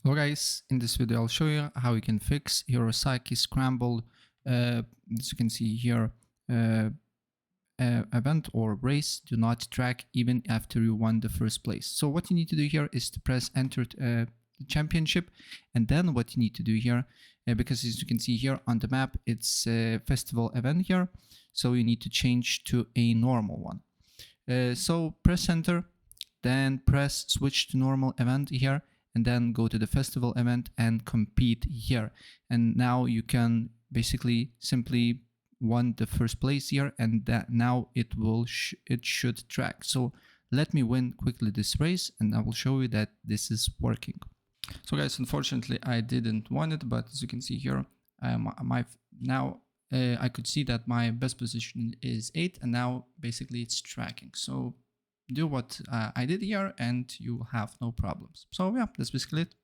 Hello guys, in this video I'll show you how you can fix Hirosaki Scramble. As you can see here, event or race do not track even after you won the first place. So what you need to do here is to press enter the championship, and then what you need to do here, because as you can see here on the map, it's a festival event here, so you need to change to a normal one. So press enter, then press switch to normal event here, and then go to the festival event and compete here. And now you can basically simply won the first place here, and that now it will it should track. So let me win quickly this race, and I will show you that this is working. So guys, unfortunately I didn't win it, but as you can see here, I could see that my best position is 8, and now basically it's tracking. So do what I did here and you will have no problems. So yeah, that's basically it.